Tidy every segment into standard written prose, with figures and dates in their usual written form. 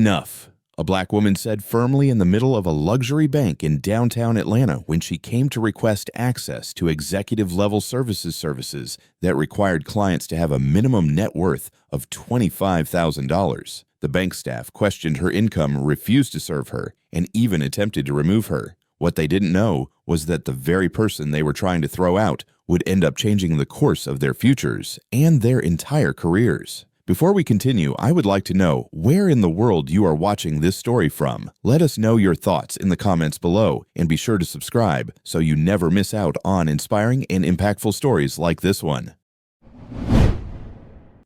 Enough, a black woman said firmly in the middle of a luxury bank in downtown Atlanta when she came to request access to executive-level services that required clients to have a minimum net worth of $25,000. The bank staff questioned her income, refused to serve her, and even attempted to remove her. What they didn't know was that the very person they were trying to throw out would end up changing the course of their futures and their entire careers. Before we continue, I would like to know where in the world you are watching this story from. Let us know your thoughts in the comments below, and be sure to subscribe so you never miss out on inspiring and impactful stories like this one.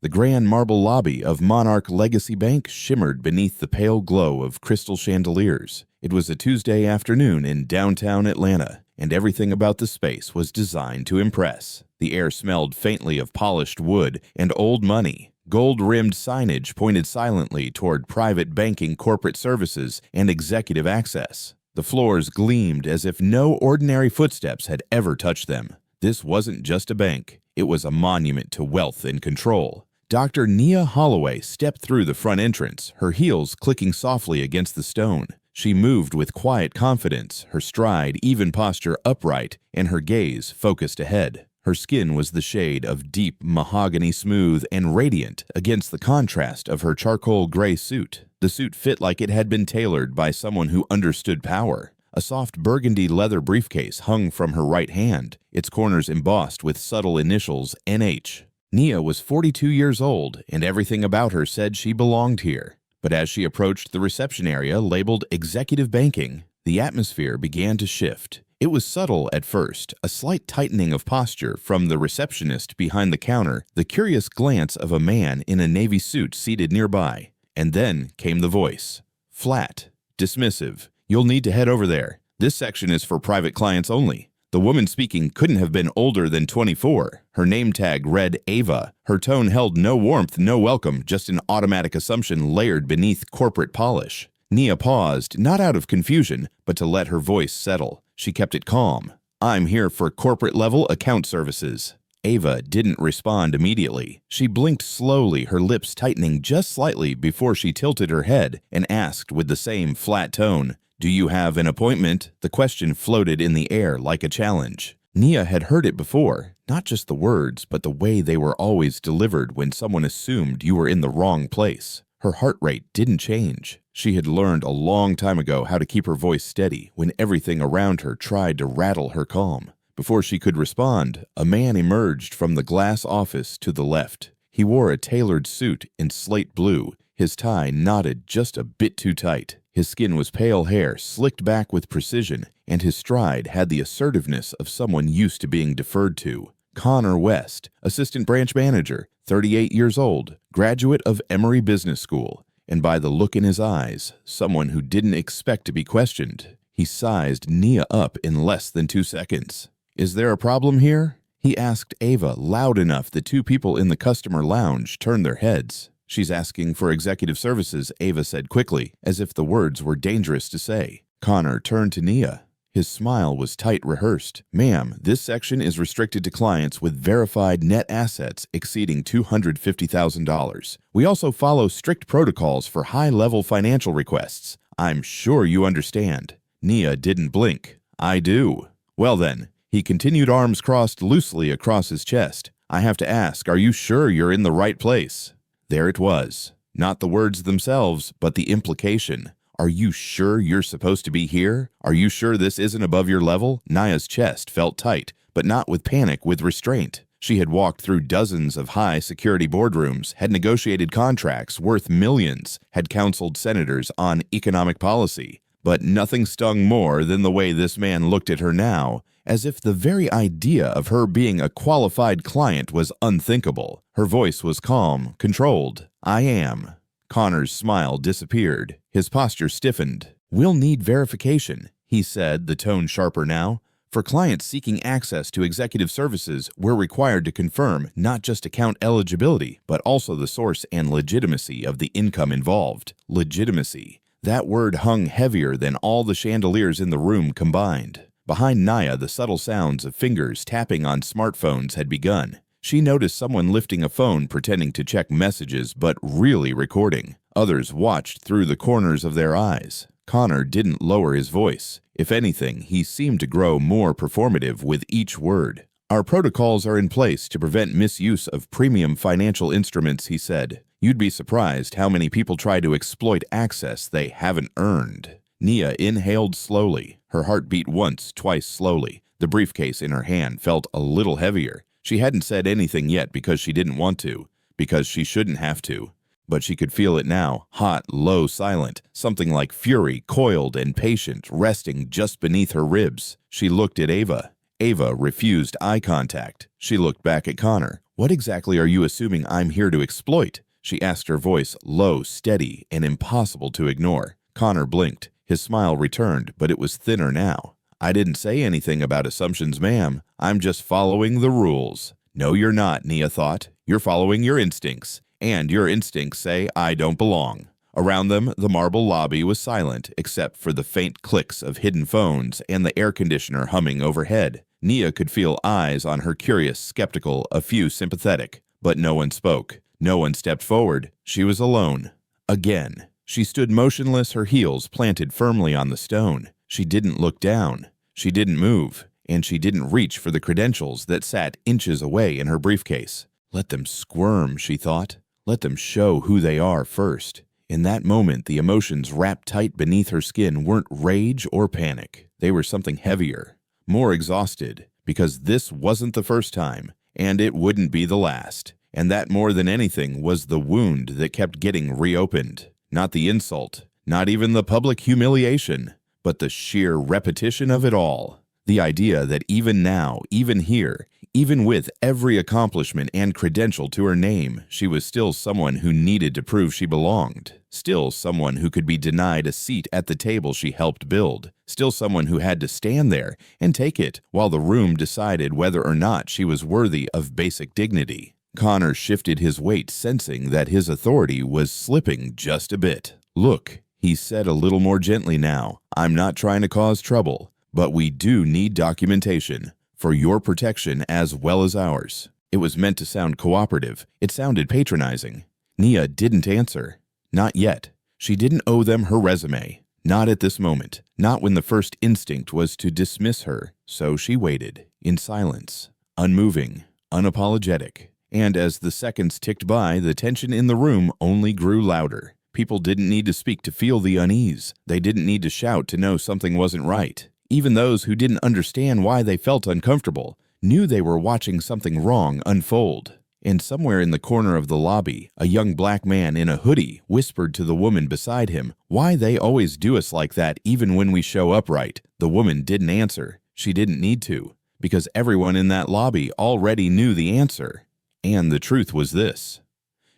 The grand marble lobby of Monarch Legacy Bank shimmered beneath the pale glow of crystal chandeliers. It was a Tuesday afternoon in downtown Atlanta, and everything about the space was designed to impress. The air smelled faintly of polished wood and old money. Gold-rimmed signage pointed silently toward private banking, corporate services, and executive access. The floors gleamed as if no ordinary footsteps had ever touched them. This wasn't just a bank. It was a monument to wealth and control. Dr. Nia Holloway stepped through the front entrance, her heels clicking softly against the stone. She moved with quiet confidence, her stride, even posture upright, and her gaze focused ahead. Her skin was the shade of deep mahogany, smooth and radiant against the contrast of her charcoal gray suit. The suit fit like it had been tailored by someone who understood power. A soft burgundy leather briefcase hung from her right hand, its corners embossed with subtle initials NH. Nia was 42 years old, and everything about her said she belonged here. But as she approached the reception area labeled Executive Banking, the atmosphere began to shift. It was subtle at first, a slight tightening of posture from the receptionist behind the counter, the curious glance of a man in a navy suit seated nearby. And then came the voice. Flat, dismissive. You'll need to head over there. This section is for private clients only. The woman speaking couldn't have been older than 24. Her name tag read Ava. Her tone held no warmth, no welcome, just an automatic assumption layered beneath corporate polish. Nia paused, not out of confusion, but to let her voice settle. She kept it calm. I'm here for corporate-level account services. Ava didn't respond immediately. She blinked slowly, her lips tightening just slightly before she tilted her head and asked with the same flat tone, Do you have an appointment? The question floated in the air like a challenge. Nia had heard it before, not just the words, but the way they were always delivered when someone assumed you were in the wrong place. Her heart rate didn't change. She had learned a long time ago how to keep her voice steady when everything around her tried to rattle her calm. Before she could respond, a man emerged from the glass office to the left. He wore a tailored suit in slate blue, his tie knotted just a bit too tight. His skin was pale hair, slicked back with precision, and his stride had the assertiveness of someone used to being deferred to. Connor West, assistant branch manager, 38 years old, graduate of Emory Business School, and by the look in his eyes, someone who didn't expect to be questioned. He sized Nia up in less than 2 seconds. Is there a problem here? He asked Ava loud enough that 2 people in the customer lounge turned their heads. She's asking for executive services, Ava said quickly, as if the words were dangerous to say. Connor turned to Nia. His smile was tight, rehearsed. Ma'am, this section is restricted to clients with verified net assets exceeding $250,000. We also follow strict protocols for high-level financial requests. I'm sure you understand. Nia didn't blink. I do. Well then, he continued, arms crossed loosely across his chest. I have to ask, are you sure you're in the right place? There it was. Not the words themselves, but the implication. Are you sure you're supposed to be here? Are you sure this isn't above your level? Nia's chest felt tight, but not with panic, with restraint. She had walked through dozens of high-security boardrooms, had negotiated contracts worth millions, had counseled senators on economic policy. But nothing stung more than the way this man looked at her now, as if the very idea of her being a qualified client was unthinkable. Her voice was calm, controlled. I am. Connor's smile disappeared. His posture stiffened. We'll need verification, he said, the tone sharper now. For clients seeking access to executive services, we're required to confirm not just account eligibility, but also the source and legitimacy of the income involved. Legitimacy. That word hung heavier than all the chandeliers in the room combined. Behind Nia, the subtle sounds of fingers tapping on smartphones had begun. She noticed someone lifting a phone pretending to check messages but really recording. Others watched through the corners of their eyes. Connor didn't lower his voice. If anything, he seemed to grow more performative with each word. "Our protocols are in place to prevent misuse of premium financial instruments," he said. "You'd be surprised how many people try to exploit access they haven't earned." Nia inhaled slowly. Her heart beat once, twice slowly. The briefcase in her hand felt a little heavier. She hadn't said anything yet because she didn't want to, because she shouldn't have to. But she could feel it now, hot, low, silent, something like fury, coiled and patient, resting just beneath her ribs. She looked at Ava. Ava refused eye contact. She looked back at Connor. "What exactly are you assuming I'm here to exploit?" she asked, her voice low, steady, and impossible to ignore. Connor blinked. His smile returned, but it was thinner now. "I didn't say anything about assumptions, ma'am. I'm just following the rules." "No, you're not," Nia thought. "You're following your instincts. And your instincts say I don't belong." Around them, the marble lobby was silent, except for the faint clicks of hidden phones and the air conditioner humming overhead. Nia could feel eyes on her, curious, skeptical, a few sympathetic. But no one spoke. No one stepped forward. She was alone. Again. She stood motionless, her heels planted firmly on the stone. She didn't look down. She didn't move. And she didn't reach for the credentials that sat inches away in her briefcase. Let them squirm, she thought. Let them show who they are first. In that moment, the emotions wrapped tight beneath her skin weren't rage or panic. They were something heavier, more exhausted, because this wasn't the first time, and it wouldn't be the last. And that, more than anything, was the wound that kept getting reopened. Not the insult, not even the public humiliation, but the sheer repetition of it all. The idea that even now, even here, even with every accomplishment and credential to her name, she was still someone who needed to prove she belonged. Still someone who could be denied a seat at the table she helped build. Still someone who had to stand there and take it while the room decided whether or not she was worthy of basic dignity. Connor shifted his weight, sensing that his authority was slipping just a bit. "Look," he said a little more gently now, "I'm not trying to cause trouble, but we do need documentation. For your protection as well as ours." It was meant to sound cooperative. It sounded patronizing. Nia didn't answer. Not yet. She didn't owe them her resume. Not at this moment. Not when the first instinct was to dismiss her. So she waited, in silence, unmoving, unapologetic. And as the seconds ticked by, the tension in the room only grew louder. People didn't need to speak to feel the unease. They didn't need to shout to know something wasn't right. Even those who didn't understand why they felt uncomfortable knew they were watching something wrong unfold. And somewhere in the corner of the lobby, a young black man in a hoodie whispered to the woman beside him, "Why they always do us like that even when we show up right?" The woman didn't answer. She didn't need to, because everyone in that lobby already knew the answer. And the truth was this: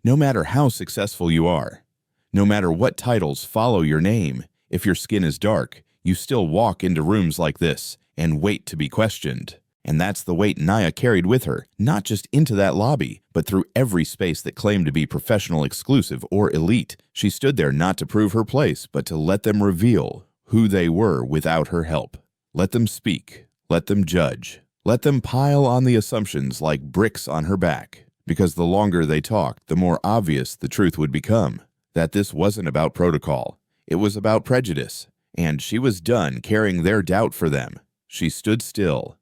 no matter how successful you are, no matter what titles follow your name, if your skin is dark, you still walk into rooms like this and wait to be questioned. And that's the weight Nia carried with her, not just into that lobby, but through every space that claimed to be professional, exclusive, or elite. She stood there not to prove her place, but to let them reveal who they were without her help. Let them speak. Let them judge. Let them pile on the assumptions like bricks on her back. Because the longer they talked, the more obvious the truth would become. That this wasn't about protocol. It was about prejudice. And she was done carrying their doubt for them. She stood still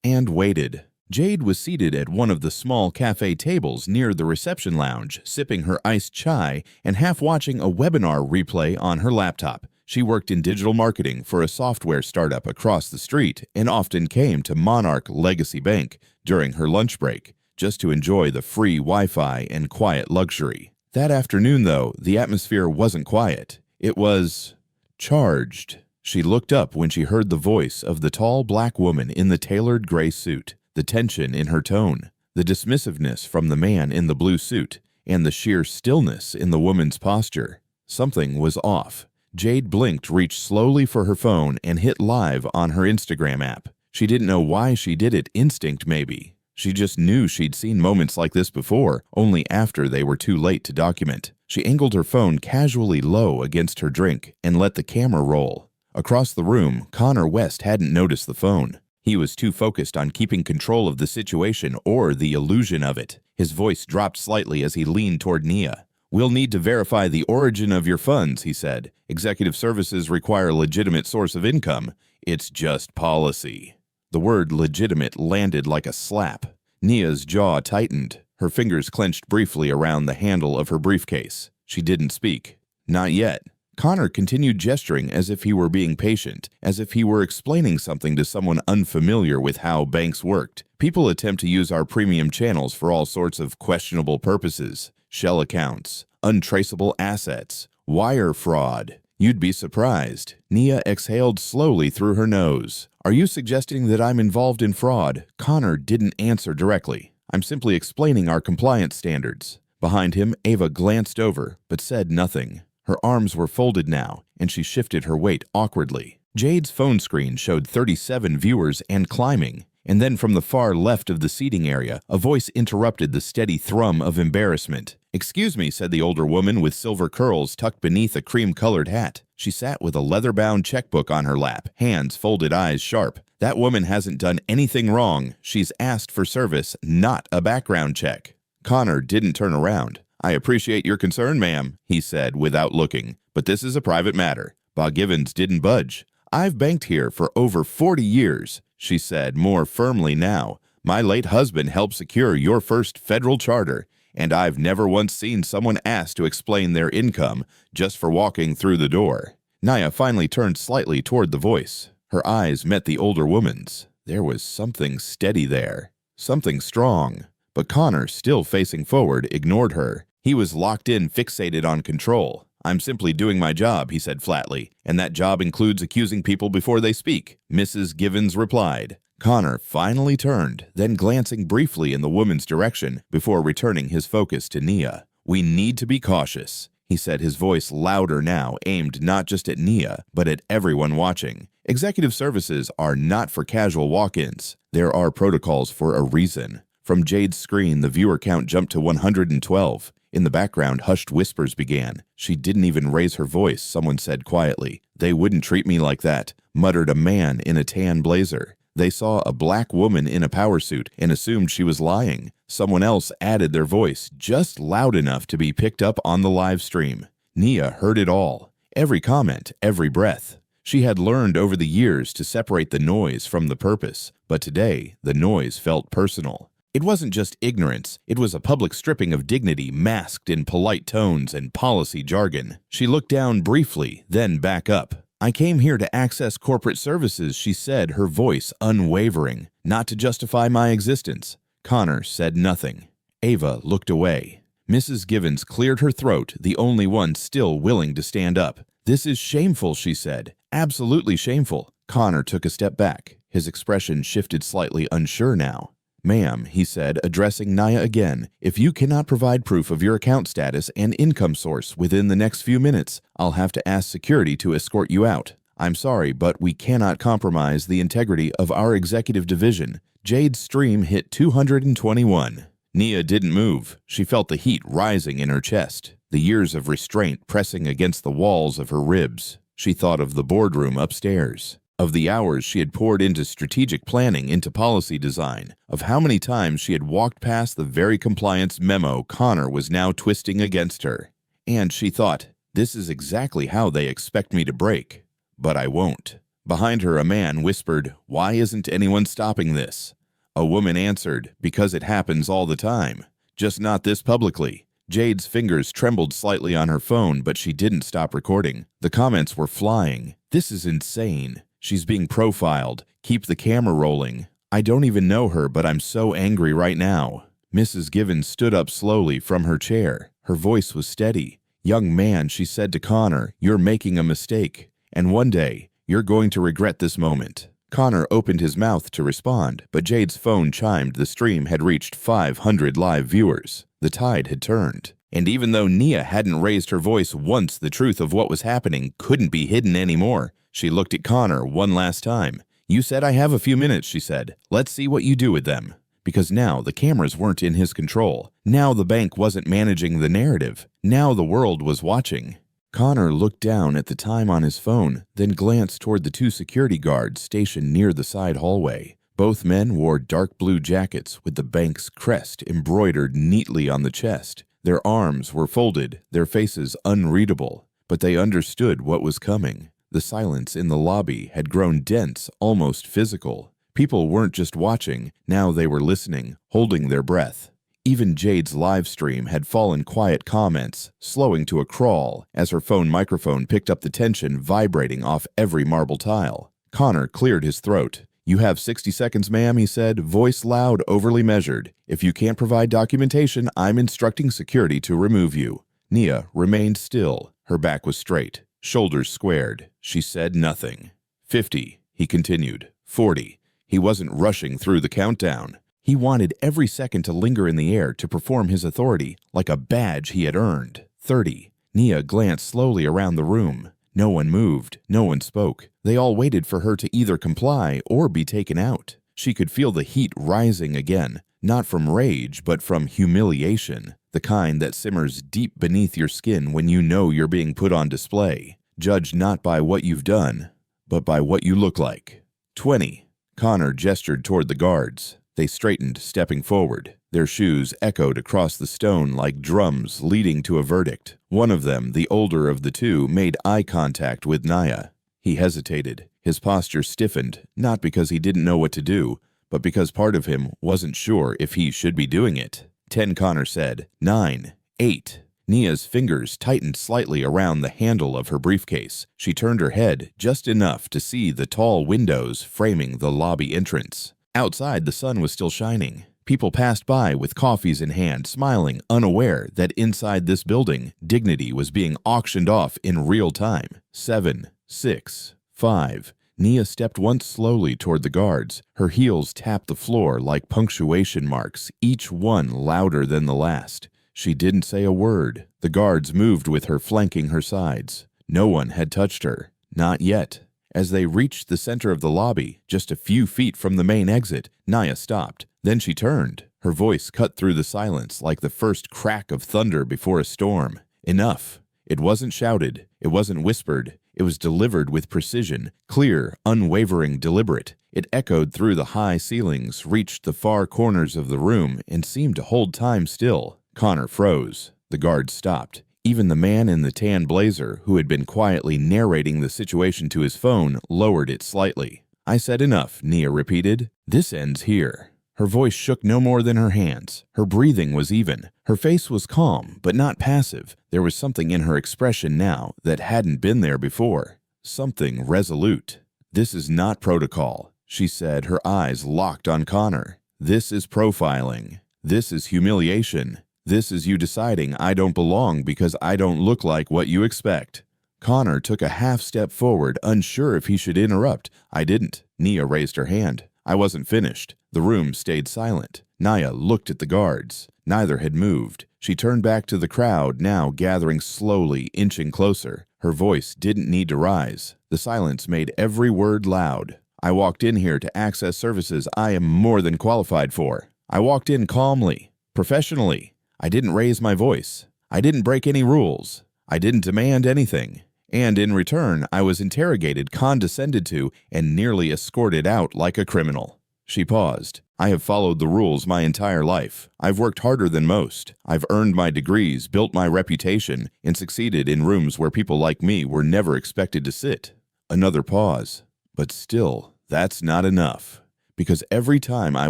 and waited. Jade was seated at one of the small cafe tables near the reception lounge, sipping her iced chai and half watching a webinar replay on her laptop. She worked in digital marketing for a software startup across the street and often came to Monarch Legacy Bank during her lunch break, just to enjoy the free Wi-Fi and quiet luxury. That afternoon, though, the atmosphere wasn't quiet. It was charged. She looked up when she heard the voice of the tall black woman in the tailored gray suit, the tension in her tone, the dismissiveness from the man in the blue suit, and the sheer stillness in the woman's posture. Something was off. Jade blinked, reached slowly for her phone, and hit live on her Instagram app. She didn't know why she did it, instinct maybe. She just knew she'd seen moments like this before, only after they were too late to document. She angled her phone casually low against her drink and let the camera roll. Across the room, Connor West hadn't noticed the phone. He was too focused on keeping control of the situation or the illusion of it. His voice dropped slightly as he leaned toward Nia. "We'll need to verify the origin of your funds," he said. "Executive services require a legitimate source of income. It's just policy." The word legitimate landed like a slap. Nia's jaw tightened. Her fingers clenched briefly around the handle of her briefcase. She didn't speak. Not yet. Connor continued gesturing as if he were being patient, as if he were explaining something to someone unfamiliar with how banks worked. People attempt to use our premium channels for all sorts of questionable purposes. Shell accounts, untraceable assets, wire fraud. You'd be surprised. Nia exhaled slowly through her nose. "Are you suggesting that I'm involved in fraud?" Connor didn't answer directly. "I'm simply explaining our compliance standards." Behind him, Ava glanced over, but said nothing. Her arms were folded now, and she shifted her weight awkwardly. Jade's phone screen showed 37 viewers and climbing, and then from the far left of the seating area, a voice interrupted the steady thrum of embarrassment. "Excuse me," said the older woman with silver curls tucked beneath a cream-colored hat. She sat with a leather-bound checkbook on her lap, hands folded, eyes sharp. "That woman hasn't done anything wrong. She's asked for service, not a background check." Connor didn't turn around. "I appreciate your concern, ma'am," he said without looking, "but this is a private matter." Bob Givens didn't budge. "I've banked here for over 40 years, she said more firmly now. "My late husband helped secure your first federal charter, and I've never once seen someone asked to explain their income just for walking through the door." Nia finally turned slightly toward the voice. Her eyes met the older woman's. There was something steady there, something strong. But Connor, still facing forward, ignored her. He was locked in, fixated on control. "I'm simply doing my job," he said flatly, "and that job includes accusing people before they speak," Mrs. Givens replied. Connor finally turned, then glancing briefly in the woman's direction before returning his focus to Nia. "We need to be cautious," he said, his voice louder now, aimed not just at Nia, but at everyone watching. "Executive services are not for casual walk-ins. There are protocols for a reason." From Jade's screen, the viewer count jumped to 112. In the background, hushed whispers began. "She didn't even raise her voice," someone said quietly. "They wouldn't treat me like that," muttered a man in a tan blazer. They saw a black woman in a power suit and assumed she was lying. Someone else added their voice, just loud enough to be picked up on the live stream. Nia heard it all. Every comment, every breath. She had learned over the years to separate the noise from the purpose, but today the noise felt personal. It wasn't just ignorance, it was a public stripping of dignity masked in polite tones and policy jargon. She looked down briefly, then back up. "I came here to access corporate services," she said, her voice unwavering, "not to justify my existence." Connor said nothing. Ava looked away. Mrs. Givens cleared her throat, the only one still willing to stand up. "This is shameful," she said. "Absolutely shameful." Connor took a step back. His expression shifted slightly, unsure now. "Ma'am," he said, addressing Nia again, "if you cannot provide proof of your account status and income source within the next few minutes, I'll have to ask security to escort you out. I'm sorry, but we cannot compromise the integrity of our executive division." Jade's stream hit 221. Nia didn't move. She felt the heat rising in her chest, the years of restraint pressing against the walls of her ribs. She thought of the boardroom upstairs, of the hours she had poured into strategic planning, into policy design, of how many times she had walked past the very compliance memo Connor was now twisting against her. And she thought, this is exactly how they expect me to break. But I won't. Behind her, a man whispered, "Why isn't anyone stopping this?" A woman answered, "Because it happens all the time. Just not this publicly." Jade's fingers trembled slightly on her phone, but she didn't stop recording. The comments were flying. "This is insane. She's being profiled. Keep the camera rolling. I don't even know her, but I'm so angry right now." Mrs. Givens stood up slowly from her chair. Her voice was steady. "Young man," she said to Connor, "you're making a mistake. And one day, you're going to regret this moment." Connor opened his mouth to respond, but Jade's phone chimed. The stream had reached 500 live viewers. The tide had turned. And even though Nia hadn't raised her voice once, the truth of what was happening couldn't be hidden anymore. She looked at Connor one last time. "You said I have a few minutes," she said. "Let's see what you do with them." Because now the cameras weren't in his control. Now the bank wasn't managing the narrative. Now the world was watching. Connor looked down at the time on his phone, then glanced toward the two security guards stationed near the side hallway. Both men wore dark blue jackets with the bank's crest embroidered neatly on the chest. Their arms were folded, their faces unreadable, but they understood what was coming. The silence in the lobby had grown dense, almost physical. People weren't just watching, now they were listening, holding their breath. Even Jade's live stream had fallen quiet comments, slowing to a crawl as her phone microphone picked up the tension vibrating off every marble tile. Connor cleared his throat. "You have 60 seconds, ma'am," he said, voice loud, overly measured. "If you can't provide documentation, I'm instructing security to remove you." Nia remained still. Her back was straight, shoulders squared. She said nothing. 50, he continued. 40. He wasn't rushing through the countdown. He wanted every second to linger in the air to perform his authority like a badge he had earned. 30. Nia glanced slowly around the room. No one moved, no one spoke. They all waited for her to either comply or be taken out. She could feel the heat rising again, not from rage, but from humiliation, the kind that simmers deep beneath your skin when you know you're being put on display, judged not by what you've done, but by what you look like. 20. Connor gestured toward the guards. They straightened, stepping forward. Their shoes echoed across the stone like drums leading to a verdict. One of them, the older of the two, made eye contact with Nia. He hesitated. His posture stiffened, not because he didn't know what to do, but because part of him wasn't sure if he should be doing it. 10, Connor said. 9. 8. Nia's fingers tightened slightly around the handle of her briefcase. She turned her head just enough to see the tall windows framing the lobby entrance. Outside, the sun was still shining. People passed by with coffees in hand, smiling, unaware that inside this building, dignity was being auctioned off in real time. 7, 6, 5. Nia stepped once slowly toward the guards. Her heels tapped the floor like punctuation marks, each one louder than the last. She didn't say a word. The guards moved with her, flanking her sides. No one had touched her. Not yet. As they reached the center of the lobby, just a few feet from the main exit, Nia stopped. Then she turned. Her voice cut through the silence like the first crack of thunder before a storm. Enough. It wasn't shouted. It wasn't whispered. It was delivered with precision, clear, unwavering, deliberate. It echoed through the high ceilings, reached the far corners of the room, and seemed to hold time still. Connor froze. The guards stopped. Even the man in the tan blazer, who had been quietly narrating the situation to his phone, lowered it slightly. "I said enough," Nia repeated. "This ends here." Her voice shook no more than her hands. Her breathing was even. Her face was calm, but not passive. There was something in her expression now that hadn't been there before. Something resolute. "This is not protocol," she said, her eyes locked on Connor. "This is profiling. This is humiliation. This is you deciding I don't belong because I don't look like what you expect." Connor took a half step forward, unsure if he should interrupt. "I didn't." Nia raised her hand. "I wasn't finished." The room stayed silent. Nia looked at the guards. Neither had moved. She turned back to the crowd, now gathering slowly, inching closer. Her voice didn't need to rise. The silence made every word loud. "I walked in here to access services I am more than qualified for. I walked in calmly, professionally. I didn't raise my voice. I didn't break any rules. I didn't demand anything. And in return, I was interrogated, condescended to, and nearly escorted out like a criminal." She paused. "I have followed the rules my entire life. I've worked harder than most. I've earned my degrees, built my reputation, and succeeded in rooms where people like me were never expected to sit." Another pause. "But still, that's not enough. Because every time I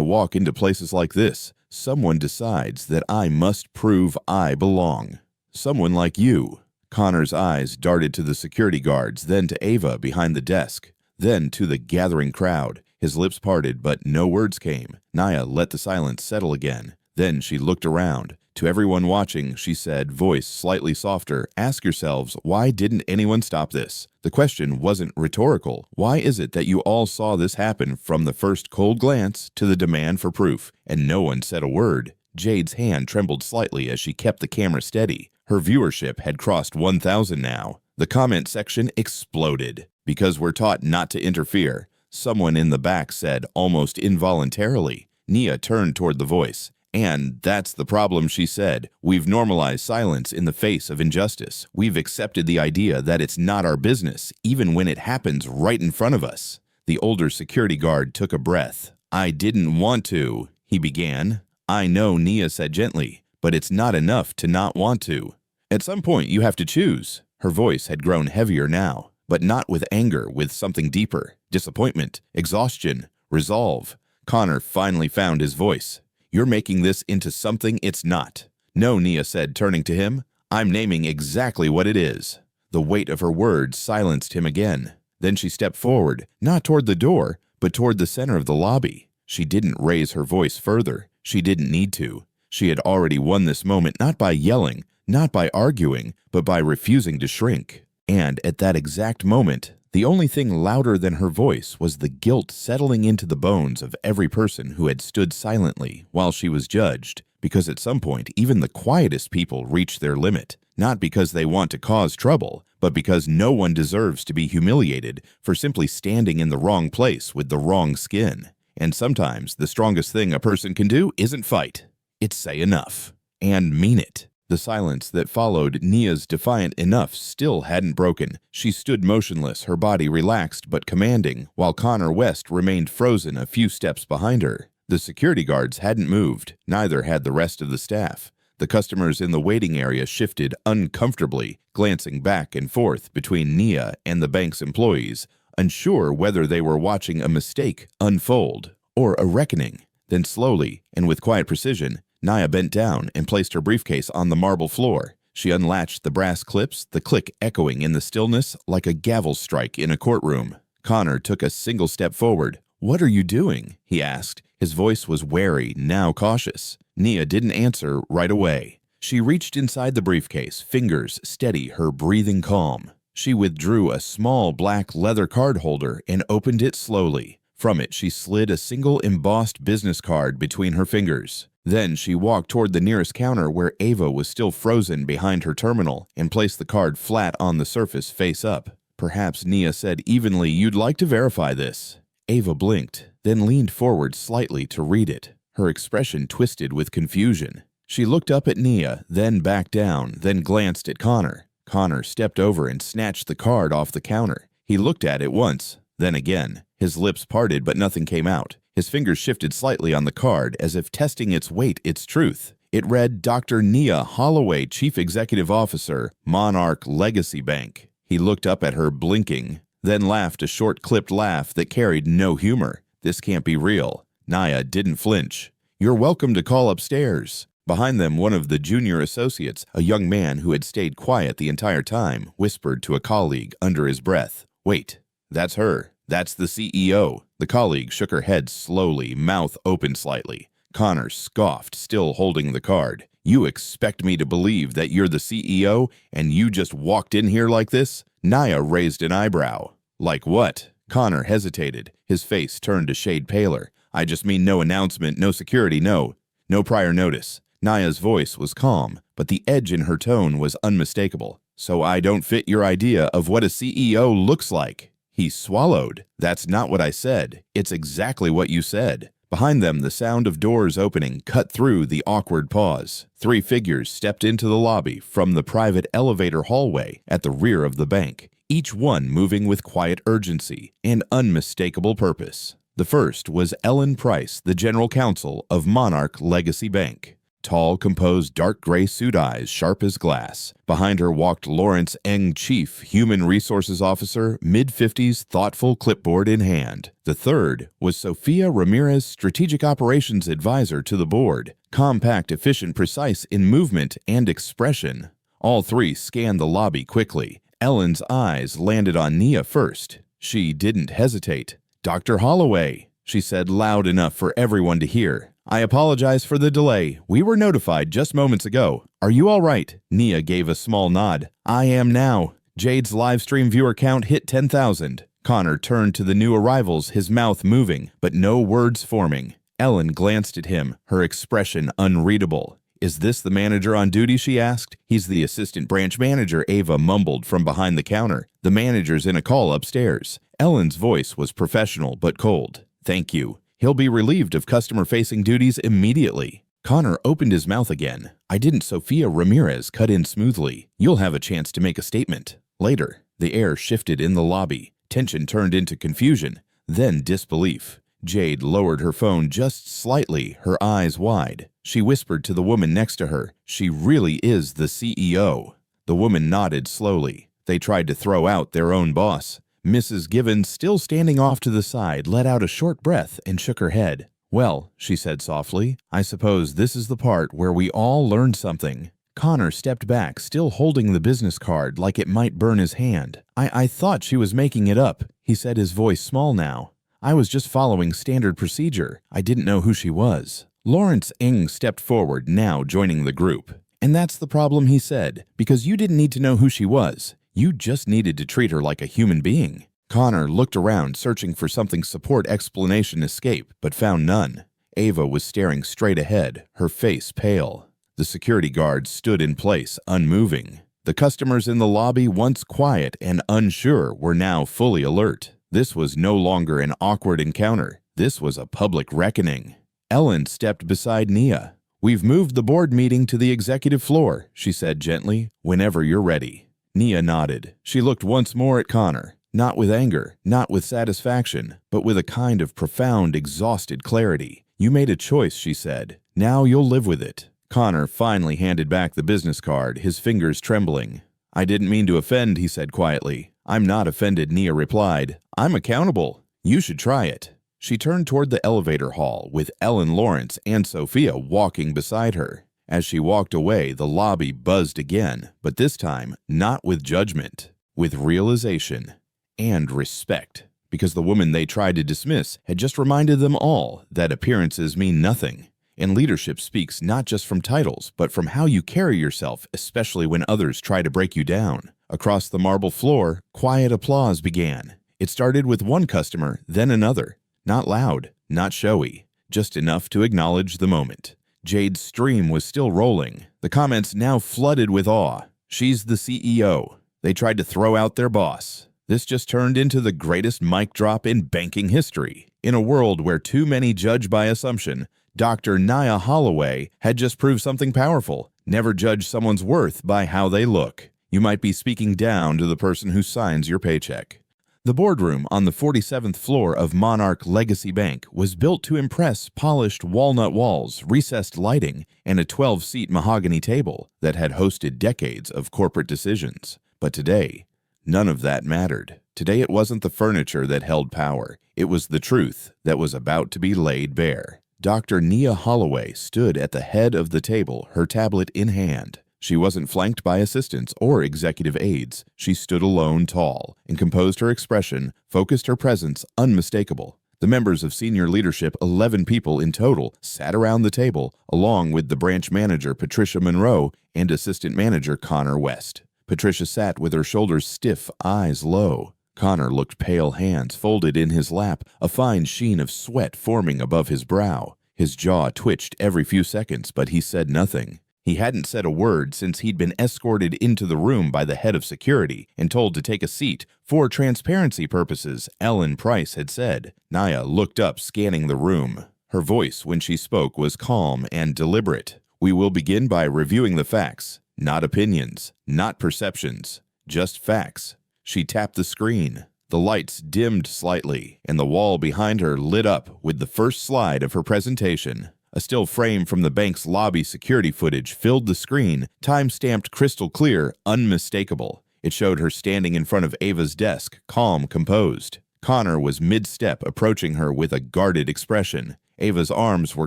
walk into places like this, someone decides that I must prove I belong. Someone like you." Connor's eyes darted to the security guards, then to Ava behind the desk, then to the gathering crowd. His lips parted, but no words came. Nia let the silence settle again. Then she looked around. To everyone watching, she said, voice slightly softer, "Ask yourselves, why didn't anyone stop this?" The question wasn't rhetorical. Why is it that you all saw this happen from the first cold glance to the demand for proof, and no one said a word? Jade's hand trembled slightly as she kept the camera steady. Her viewership had crossed 1,000 now. The comment section exploded. "Because we're taught not to interfere," someone in the back said almost involuntarily. Nia turned toward the voice. "And that's the problem," she said. "We've normalized silence in the face of injustice. We've accepted the idea that it's not our business, even when it happens right in front of us." The older security guard took a breath. "I didn't want to," he began. "I know," Nia said gently, but it's not enough to not want to. At some point, you have to choose. Her voice had grown heavier now, but not with anger, with something deeper. Disappointment, exhaustion, resolve. Connor finally found his voice. You're making this into something it's not. No, Nia said, turning to him. I'm naming exactly what it is. The weight of her words silenced him again. Then she stepped forward, not toward the door, but toward the center of the lobby. She didn't raise her voice further. She didn't need to. She had already won this moment not by yelling, not by arguing, but by refusing to shrink. And at that exact moment, the only thing louder than her voice was the guilt settling into the bones of every person who had stood silently while she was judged, because at some point even the quietest people reach their limit, not because they want to cause trouble, but because no one deserves to be humiliated for simply standing in the wrong place with the wrong skin. And sometimes the strongest thing a person can do isn't fight. It's say enough. And mean it. The silence that followed Nia's defiant enough still hadn't broken. She stood motionless, her body relaxed but commanding, while Connor West remained frozen a few steps behind her. The security guards hadn't moved, neither had the rest of the staff. The customers in the waiting area shifted uncomfortably, glancing back and forth between Nia and the bank's employees, unsure whether they were watching a mistake unfold or a reckoning. Then slowly, and with quiet precision, Nia bent down and placed her briefcase on the marble floor. She unlatched the brass clips, the click echoing in the stillness like a gavel strike in a courtroom. Connor took a single step forward. "What are you doing?" he asked. His voice was wary, now cautious. Nia didn't answer right away. She reached inside the briefcase, fingers steady, her breathing calm. She withdrew a small black leather card holder and opened it slowly. From it, she slid a single embossed business card between her fingers. Then she walked toward the nearest counter where Ava was still frozen behind her terminal and placed the card flat on the surface face up. Perhaps Nia said evenly, "You'd like to verify this." Ava blinked, then leaned forward slightly to read it. Her expression twisted with confusion. She looked up at Nia, then back down, then glanced at Connor. Connor stepped over and snatched the card off the counter. He looked at it once, then again. His lips parted, but nothing came out. His fingers shifted slightly on the card, as if testing its weight, its truth. It read, Dr. Nia Holloway, Chief Executive Officer, Monarch Legacy Bank. He looked up at her, blinking, then laughed a short, clipped laugh that carried no humor. This can't be real. Nia didn't flinch. "You're welcome to call upstairs." Behind them, one of the junior associates, a young man who had stayed quiet the entire time, whispered to a colleague under his breath, "Wait, that's her. That's the CEO." The colleague shook her head slowly, mouth open slightly. Connor scoffed, still holding the card. "You expect me to believe that you're the CEO and you just walked in here like this?" Nia raised an eyebrow. "Like what?" Connor hesitated. His face turned a shade paler. "I just mean no announcement, no security, no prior notice." Nia's voice was calm, but the edge in her tone was unmistakable. "So I don't fit your idea of what a CEO looks like." He swallowed. "That's not what I said. It's exactly what you said." Behind them, the sound of doors opening cut through the awkward pause. 3 figures stepped into the lobby from the private elevator hallway at the rear of the bank, each one moving with quiet urgency and unmistakable purpose. The first was Ellen Price, the general counsel of Monarch Legacy Bank. Tall, composed, dark gray suit eyes, sharp as glass. Behind her walked Lawrence Eng, Chief Human Resources Officer, mid-50s, thoughtful, clipboard in hand. The third was Sophia Ramirez, Strategic Operations Advisor to the board, compact, efficient, precise in movement and expression. All 3 scanned the lobby quickly. Ellen's eyes landed on Nia first. She didn't hesitate. "Dr. Holloway," she said loud enough for everyone to hear. "I apologize for the delay. We were notified just moments ago. Are you all right?" Nia gave a small nod. "I am now. Jade's live stream viewer count hit 10,000. Connor turned to the new arrivals, his mouth moving, but no words forming. Ellen glanced at him, her expression unreadable. "Is this the manager on duty?" she asked. "He's the assistant branch manager," Ava mumbled from behind the counter. "The manager's in a call upstairs." Ellen's voice was professional but cold. "Thank you. He'll be relieved of customer-facing duties immediately." Connor opened his mouth again. "I didn't." Sophia Ramirez cut in smoothly. "You'll have a chance to make a statement later." The air shifted in the lobby. Tension turned into confusion, then disbelief. Jade lowered her phone just slightly, her eyes wide. She whispered to the woman next to her, "She really is the CEO." The woman nodded slowly. They tried to throw out their own boss. Mrs. Given, still standing off to the side, let out a short breath and shook her head. "Well," she said softly, "I suppose this is the part where we all learned something." Connor stepped back, still holding the business card like it might burn his hand. I thought she was making it up," he said, his voice small now. "I was just following standard procedure. I didn't know who she was." Lawrence Ng stepped forward, now joining the group. "And that's the problem," he said, "because you didn't need to know who she was. You just needed to treat her like a human being." Connor looked around, searching for something support explanation escape, but found none. Ava was staring straight ahead, her face pale. The security guards stood in place, unmoving. The customers in the lobby, once quiet and unsure, were now fully alert. This was no longer an awkward encounter. This was a public reckoning. Ellen stepped beside Nia. "We've moved the board meeting to the executive floor," she said gently, "whenever you're ready." Nia nodded. She looked once more at Connor, not with anger, not with satisfaction, but with a kind of profound, exhausted clarity. "You made a choice," she said. "Now you'll live with it." Connor finally handed back the business card, his fingers trembling. "I didn't mean to offend," he said quietly. "I'm not offended," Nia replied. "I'm accountable. You should try it." She turned toward the elevator hall, with Ellen, Lawrence, and Sophia walking beside her. As she walked away, the lobby buzzed again, but this time not with judgment, with realization and respect, because the woman they tried to dismiss had just reminded them all that appearances mean nothing. And leadership speaks not just from titles, but from how you carry yourself, especially when others try to break you down. Across the marble floor, quiet applause began. It started with one customer, then another. Not loud, not showy, just enough to acknowledge the moment. Jade's stream was still rolling. The comments now flooded with awe. "She's the CEO." They tried to throw out their boss. This just turned into the greatest mic drop in banking history. In a world where too many judge by assumption, Dr. Nia Holloway had just proved something powerful. Never judge someone's worth by how they look. You might be speaking down to the person who signs your paycheck. The boardroom on the 47th floor of Monarch Legacy Bank was built to impress polished walnut walls, recessed lighting, and a 12-seat mahogany table that had hosted decades of corporate decisions. But today, none of that mattered. Today it wasn't the furniture that held power. It was the truth that was about to be laid bare. Dr. Nia Holloway stood at the head of the table, her tablet in hand. She wasn't flanked by assistants or executive aides. She stood alone, tall, and composed her expression, focused her presence, unmistakable. The members of senior leadership, 11 people in total, sat around the table, along with the branch manager, Patricia Monroe, and assistant manager, Connor West. Patricia sat with her shoulders stiff, eyes low. Connor looked pale, hands folded in his lap, a fine sheen of sweat forming above his brow. His jaw twitched every few seconds, but he said nothing. He hadn't said a word since he'd been escorted into the room by the head of security and told to take a seat. For transparency purposes, Ellen Price had said. Nia looked up, scanning the room. Her voice, when she spoke, was calm and deliberate. "We will begin by reviewing the facts. Not opinions, not perceptions, just facts." She tapped the screen. The lights dimmed slightly, and the wall behind her lit up with the first slide of her presentation. A still frame from the bank's lobby security footage filled the screen, time-stamped crystal clear, unmistakable. It showed her standing in front of Ava's desk, calm, composed. Connor was mid-step, approaching her with a guarded expression. Ava's arms were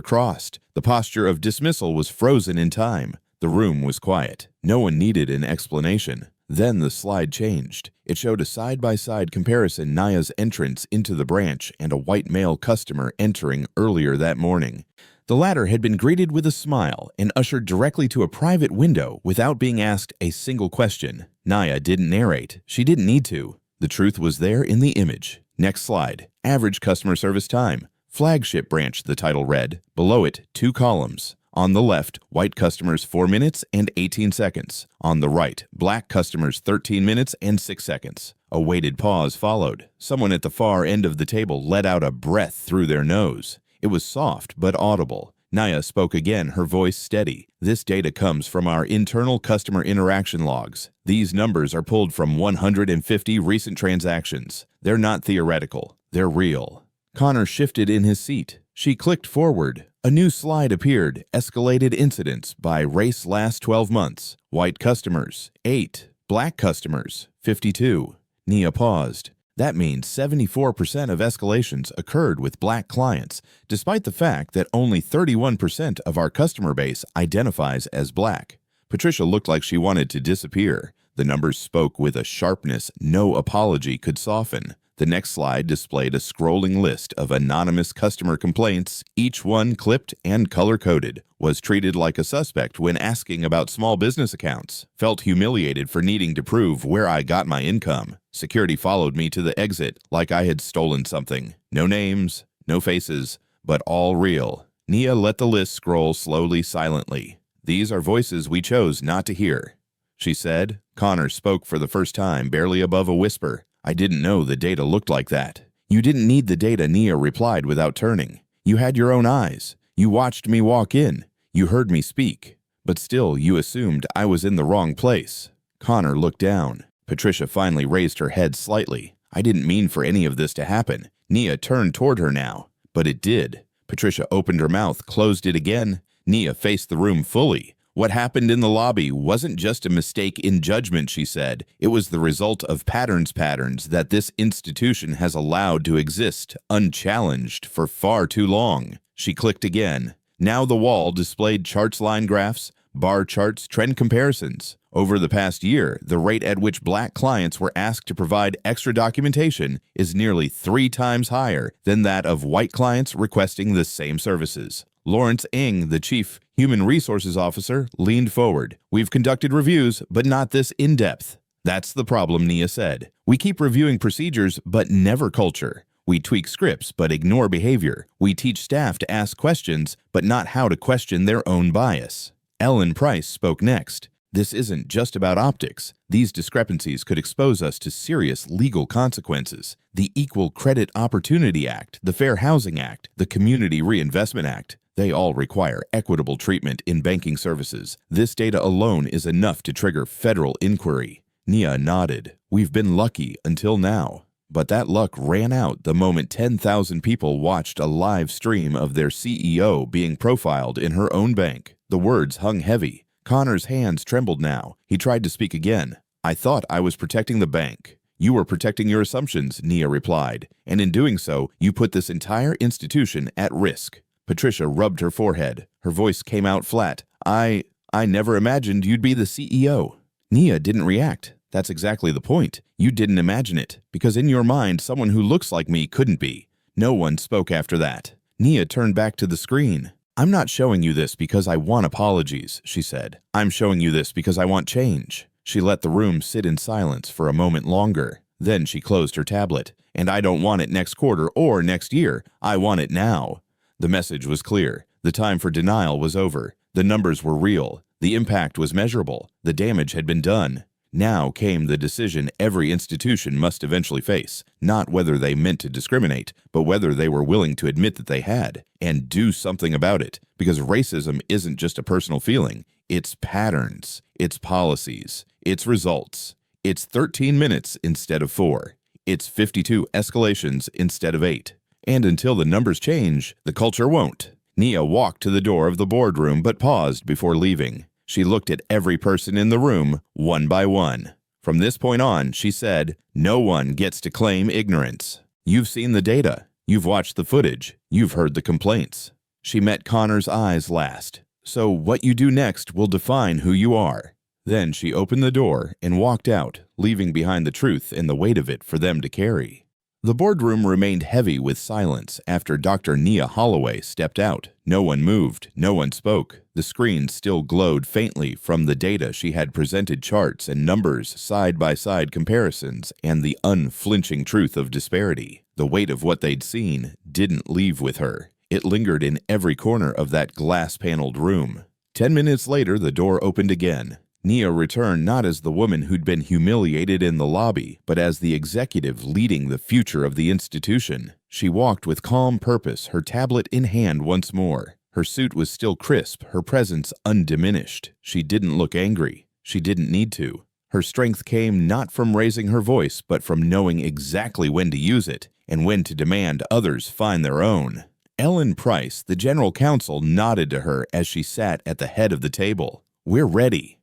crossed. The posture of dismissal was frozen in time. The room was quiet. No one needed an explanation. Then the slide changed. It showed a side-by-side comparison, Nia's entrance into the branch and a white male customer entering earlier that morning. The latter had been greeted with a smile and ushered directly to a private window without being asked a single question. Nia didn't narrate. She didn't need to. The truth was there in the image. Next slide. Average customer service time. Flagship branch, the title read. Below it, 2 columns. On the left, white customers 4 minutes and 18 seconds. On the right, black customers 13 minutes and 6 seconds. A weighted pause followed. Someone at the far end of the table let out a breath through their nose. It was soft but audible. Nia spoke again, her voice steady. "This data comes from our internal customer interaction logs. These numbers are pulled from 150 recent transactions. They're not theoretical. They're real." Connor shifted in his seat. She clicked forward. A new slide appeared, escalated incidents by race last 12 months. White customers, 8. Black customers, 52. Nia paused. That means 74% of escalations occurred with black clients, despite the fact that only 31% of our customer base identifies as black. Patricia looked like she wanted to disappear. The numbers spoke with a sharpness no apology could soften. The next slide displayed a scrolling list of anonymous customer complaints, each one clipped and color-coded. Was treated like a suspect when asking about small business accounts. Felt humiliated for needing to prove where I got my income. Security followed me to the exit like I had stolen something. No names, no faces, but all real. Nia let the list scroll slowly, silently. These are voices we chose not to hear, she said. Connor spoke for the first time, barely above a whisper. I didn't know the data looked like that. You didn't need the data, Nia replied without turning. You had your own eyes. You watched me walk in. You heard me speak. But still, you assumed I was in the wrong place. Connor looked down. Patricia finally raised her head slightly. I didn't mean for any of this to happen. Nia turned toward her now. But it did. Patricia opened her mouth, closed it again. Nia faced the room fully. What happened in the lobby wasn't just a mistake in judgment, she said. It was the result of patterns that this institution has allowed to exist unchallenged for far too long. She clicked again. Now the wall displayed charts, line graphs, bar charts, trend comparisons. Over the past year, the rate at which black clients were asked to provide extra documentation is nearly 3 times higher than that of white clients requesting the same services. Lawrence Ng, the chief human resources officer, leaned forward. We've conducted reviews, but not this in-depth. That's the problem, Nia said. We keep reviewing procedures, but never culture. We tweak scripts, but ignore behavior. We teach staff to ask questions, but not how to question their own bias. Ellen Price spoke next. This isn't just about optics. These discrepancies could expose us to serious legal consequences. The Equal Credit Opportunity Act, the Fair Housing Act, the Community Reinvestment Act, they all require equitable treatment in banking services. This data alone is enough to trigger federal inquiry. Nia nodded. We've been lucky until now. But that luck ran out the moment 10,000 people watched a live stream of their CEO being profiled in her own bank. The words hung heavy. Connor's hands trembled now. He tried to speak again. I thought I was protecting the bank. You were protecting your assumptions, Nia replied. And in doing so, you put this entire institution at risk. Patricia rubbed her forehead. Her voice came out flat. I never imagined you'd be the CEO. Nia didn't react. That's exactly the point. You didn't imagine it, because in your mind, someone who looks like me couldn't be. No one spoke after that. Nia turned back to the screen. I'm not showing you this because I want apologies, she said. I'm showing you this because I want change. She let the room sit in silence for a moment longer. Then she closed her tablet. And I don't want it next quarter or next year. I want it now. The message was clear. The time for denial was over. The numbers were real. The impact was measurable. The damage had been done. Now came the decision every institution must eventually face, not whether they meant to discriminate, but whether they were willing to admit that they had, and do something about it, because racism isn't just a personal feeling. It's patterns, it's policies, it's results. It's 13 minutes instead of 4. It's 52 escalations instead of 8. And until the numbers change, the culture won't. Nia walked to the door of the boardroom but paused before leaving. She looked at every person in the room, one by one. From this point on, she said, no one gets to claim ignorance. You've seen the data. You've watched the footage. You've heard the complaints. She met Connor's eyes last. So what you do next will define who you are. Then she opened the door and walked out, leaving behind the truth and the weight of it for them to carry. The boardroom remained heavy with silence after Dr. Nia Holloway stepped out. No one moved, no one spoke. The screen still glowed faintly from the data she had presented, charts and numbers, side-by-side comparisons, and the unflinching truth of disparity. The weight of what they'd seen didn't leave with her. It lingered in every corner of that glass-paneled room. 10 minutes later, the door opened again. Nia returned not as the woman who'd been humiliated in the lobby, but as the executive leading the future of the institution. She walked with calm purpose, her tablet in hand once more. Her suit was still crisp, her presence undiminished. She didn't look angry. She didn't need to. Her strength came not from raising her voice, but from knowing exactly when to use it and when to demand others find their own. Ellen Price, the general counsel, nodded to her as she sat at the head of the table. "We're ready,"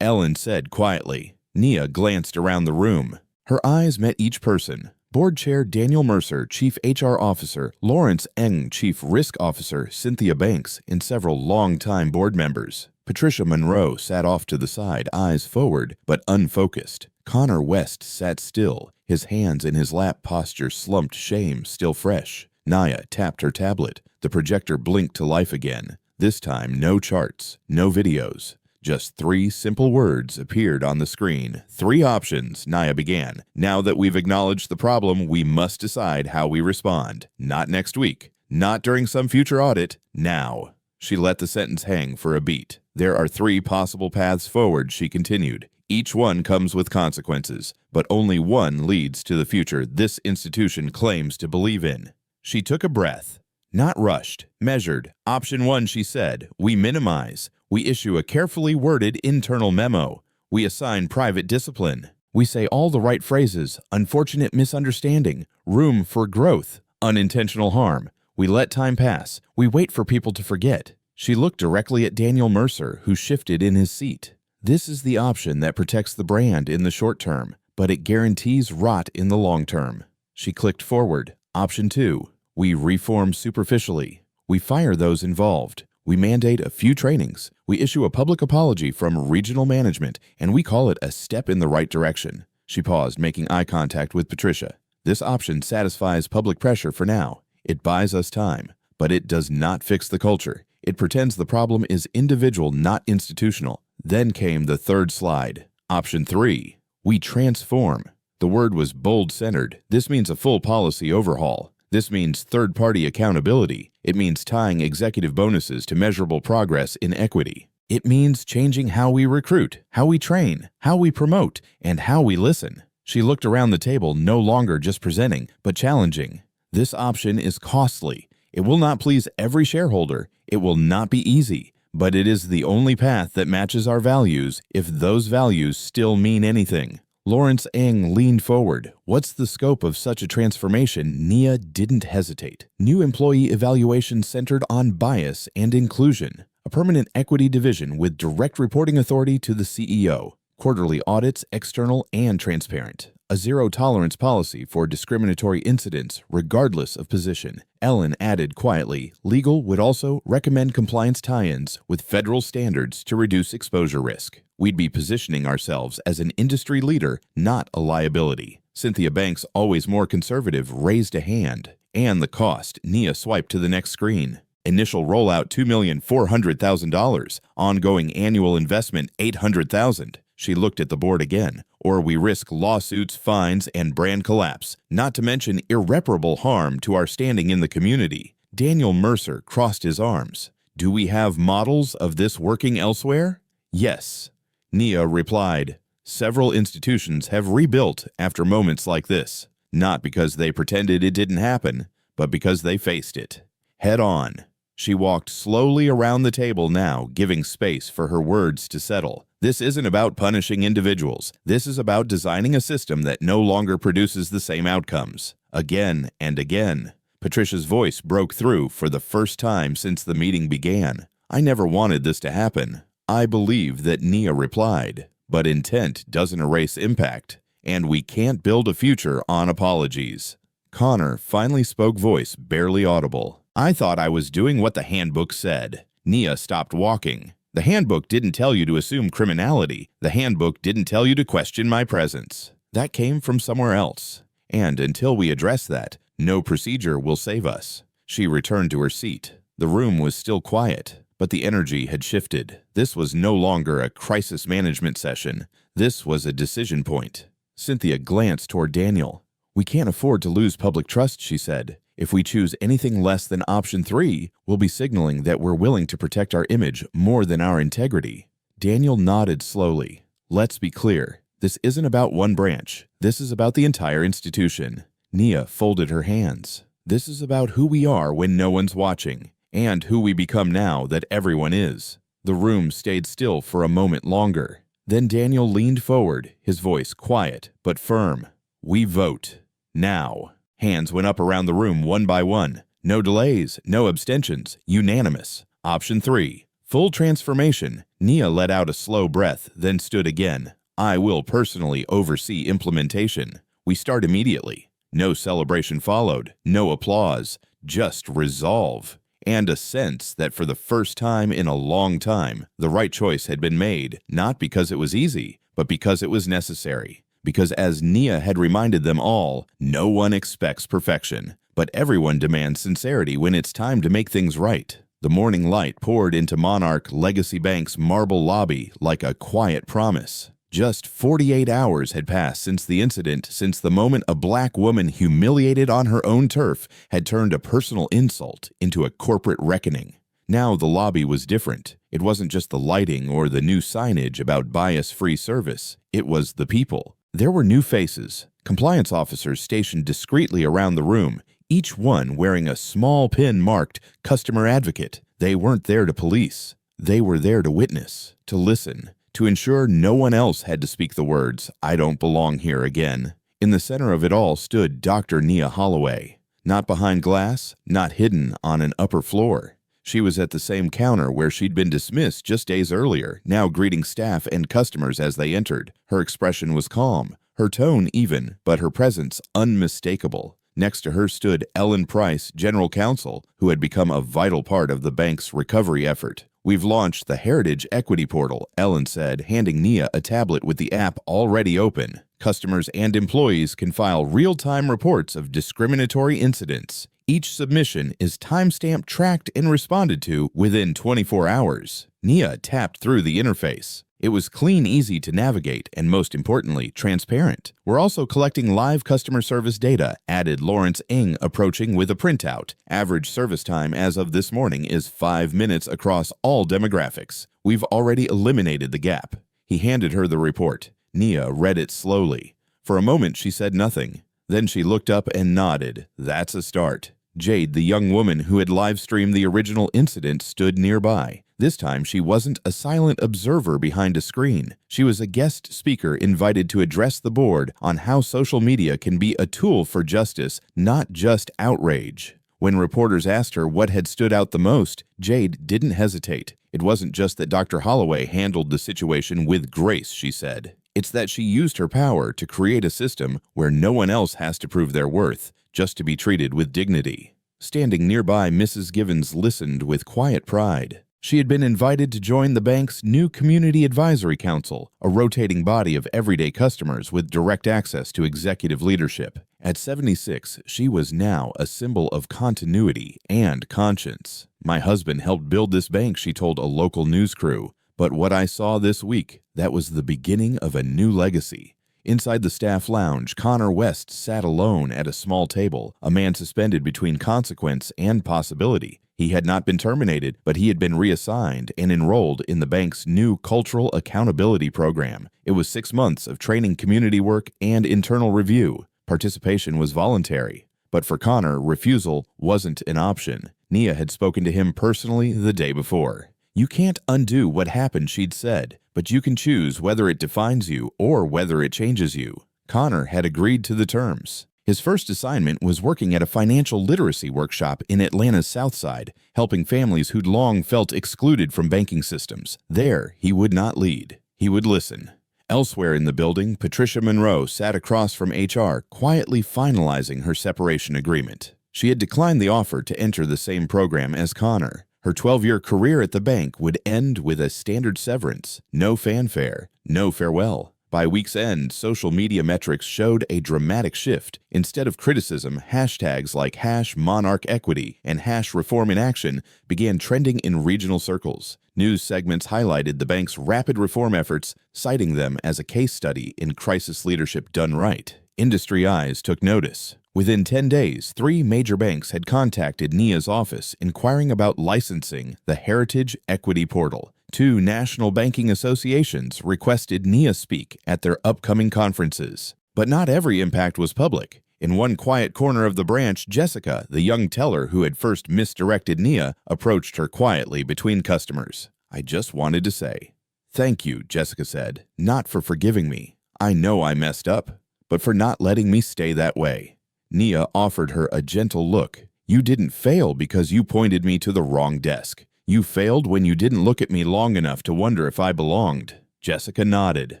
Ellen said quietly. Nia glanced around the room. Her eyes met each person. Board Chair Daniel Mercer, Chief HR Officer, Lawrence Eng, Chief Risk Officer, Cynthia Banks, and several longtime board members. Patricia Monroe sat off to the side, eyes forward, but unfocused. Connor West sat still, his hands in his lap, posture slumped, shame still fresh. Naya tapped her tablet. The projector blinked to life again. This time, no charts, no videos. Just 3 simple words appeared on the screen. 3 options, Naya began. Now that we've acknowledged the problem, we must decide how we respond. Not next week. Not during some future audit. Now. She let the sentence hang for a beat. There are 3 possible paths forward, she continued. Each one comes with consequences, but only one leads to the future this institution claims to believe in. She took a breath. Not rushed, measured. Option 1, she said, we minimize. We issue a carefully worded internal memo. We assign private discipline. We say all the right phrases, unfortunate misunderstanding, room for growth, unintentional harm. We let time pass. We wait for people to forget. She looked directly at Daniel Mercer, who shifted in his seat. This is the option that protects the brand in the short term, but it guarantees rot in the long term. She clicked forward. Option 2. We reform superficially. We fire those involved. We mandate a few trainings. We issue a public apology from regional management, and we call it a step in the right direction. She paused, making eye contact with Patricia. This option satisfies public pressure for now. It buys us time, but it does not fix the culture. It pretends the problem is individual, not institutional. Then came the third slide. Option 3. We transform. The word was bold-centered. This means a full policy overhaul. This means third-party accountability. It means tying executive bonuses to measurable progress in equity. It means changing how we recruit, how we train, how we promote, and how we listen. She looked around the table, no longer just presenting, but challenging. This option is costly. It will not please every shareholder. It will not be easy, but it is the only path that matches our values if those values still mean anything. Lawrence Eng leaned forward. What's the scope of such a transformation? Nia didn't hesitate. New employee evaluation centered on bias and inclusion. A permanent equity division with direct reporting authority to the CEO. Quarterly audits, external and transparent. A zero-tolerance policy for discriminatory incidents, regardless of position. Ellen added quietly, legal would also recommend compliance tie-ins with federal standards to reduce exposure risk. We'd be positioning ourselves as an industry leader, not a liability. Cynthia Banks, always more conservative, raised a hand. And the cost, Nia swiped to the next screen. Initial rollout $2,400,000. Ongoing annual investment $800,000. She looked at the board again. Or we risk lawsuits, fines, and brand collapse, not to mention irreparable harm to our standing in the community. Daniel Mercer crossed his arms. Do we have models of this working elsewhere? Yes. Nia replied. Several institutions have rebuilt after moments like this, not because they pretended it didn't happen, but because they faced it. Head on. She walked slowly around the table now, giving space for her words to settle. This isn't about punishing individuals. This is about designing a system that no longer produces the same outcomes. Again and again. Patricia's voice broke through for the first time since the meeting began. I never wanted this to happen. I believe that Nia replied. But intent doesn't erase impact. And we can't build a future on apologies. Connor finally spoke, voice barely audible. I thought I was doing what the handbook said. Nia stopped walking. The handbook didn't tell you to assume criminality. The handbook didn't tell you to question my presence. That came from somewhere else. And until we address that, no procedure will save us. She returned to her seat. The room was still quiet, but the energy had shifted. This was no longer a crisis management session. This was a decision point. Cynthia glanced toward Daniel. We can't afford to lose public trust, she said. If we choose anything less than option 3, we'll be signaling that we're willing to protect our image more than our integrity. Daniel nodded slowly. Let's be clear. This isn't about one branch. This is about the entire institution. Nia folded her hands. This is about who we are when no one's watching, and who we become now that everyone is. The room stayed still for a moment longer. Then Daniel leaned forward, his voice quiet but firm. We vote. Now. Hands went up around the room one by one. No delays, no abstentions, unanimous. Option 3. Full transformation. Nia let out a slow breath, then stood again. I will personally oversee implementation. We start immediately. No celebration followed, no applause, just resolve. And a sense that for the first time in a long time, the right choice had been made, not because it was easy, but because it was necessary. Because as Nia had reminded them all, no one expects perfection, but everyone demands sincerity when it's time to make things right. The morning light poured into Monarch Legacy Bank's marble lobby like a quiet promise. Just 48 hours had passed since the incident, since the moment a black woman humiliated on her own turf had turned a personal insult into a corporate reckoning. Now the lobby was different. It wasn't just the lighting or the new signage about bias-free service. It was the people. There were new faces, compliance officers stationed discreetly around the room, each one wearing a small pin marked Customer Advocate. They weren't there to police. They were there to witness, to listen, to ensure no one else had to speak the words, "I don't belong here" again. In the center of it all stood Dr. Nia Holloway. Not behind glass, not hidden on an upper floor. She was at the same counter where she'd been dismissed just days earlier, now greeting staff and customers as they entered. Her expression was calm, her tone even, but her presence unmistakable. Next to her stood Ellen Price, General Counsel, who had become a vital part of the bank's recovery effort. "We've launched the Heritage Equity Portal," Ellen said, handing Nia a tablet with the app already open. "Customers and employees can file real-time reports of discriminatory incidents. Each submission is timestamp tracked and responded to within 24 hours. Nia tapped through the interface. It was clean, easy to navigate, and most importantly, transparent. "We're also collecting live customer service data," added Lawrence Ng, approaching with a printout. "Average service time as of this morning is 5 minutes across all demographics. We've already eliminated the gap." He handed her the report. Nia read it slowly. For a moment, she said nothing. Then she looked up and nodded. "That's a start." Jade, the young woman who had live-streamed the original incident, stood nearby. This time, she wasn't a silent observer behind a screen. She was a guest speaker invited to address the board on how social media can be a tool for justice, not just outrage. When reporters asked her what had stood out the most, Jade didn't hesitate. "It wasn't just that Dr. Holloway handled the situation with grace," she said. "It's that she used her power to create a system where no one else has to prove their worth, just to be treated with dignity." Standing nearby, Mrs. Givens listened with quiet pride. She had been invited to join the bank's new Community Advisory Council, a rotating body of everyday customers with direct access to executive leadership. At 76, she was now a symbol of continuity and conscience. "My husband helped build this bank," she told a local news crew. "But what I saw this week, that was the beginning of a new legacy." Inside the staff lounge, Connor West sat alone at a small table, a man suspended between consequence and possibility. He had not been terminated, but he had been reassigned and enrolled in the bank's new Cultural Accountability Program. It was 6 months of training, community work, and internal review. Participation was voluntary. But for Connor, refusal wasn't an option. Nia had spoken to him personally the day before. "You can't undo what happened," she'd said, "but you can choose whether it defines you or whether it changes you." Connor had agreed to the terms. His first assignment was working at a financial literacy workshop in Atlanta's South Side, helping families who'd long felt excluded from banking systems. There, he would not lead. He would listen. Elsewhere in the building, Patricia Monroe sat across from HR, quietly finalizing her separation agreement. She had declined the offer to enter the same program as Connor. Her 12-year career at the bank would end with a standard severance, no fanfare, no farewell. By week's end, social media metrics showed a dramatic shift. Instead of criticism, hashtags like #MonarchEquity and #ReformInAction began trending in regional circles. News segments highlighted the bank's rapid reform efforts, citing them as a case study in crisis leadership done right. Industry eyes took notice. Within 10 days, 3 major banks had contacted Nia's office inquiring about licensing the Heritage Equity Portal. 2 national banking associations requested Nia speak at their upcoming conferences. But not every impact was public. In one quiet corner of the branch, Jessica, the young teller who had first misdirected Nia, approached her quietly between customers. "I just wanted to say, thank you," Jessica said, "not for forgiving me. I know I messed up, but for not letting me stay that way." Nia offered her a gentle look. You didn't fail because you pointed me to the wrong desk. You failed when you didn't look at me long enough to wonder if I belonged." Jessica nodded.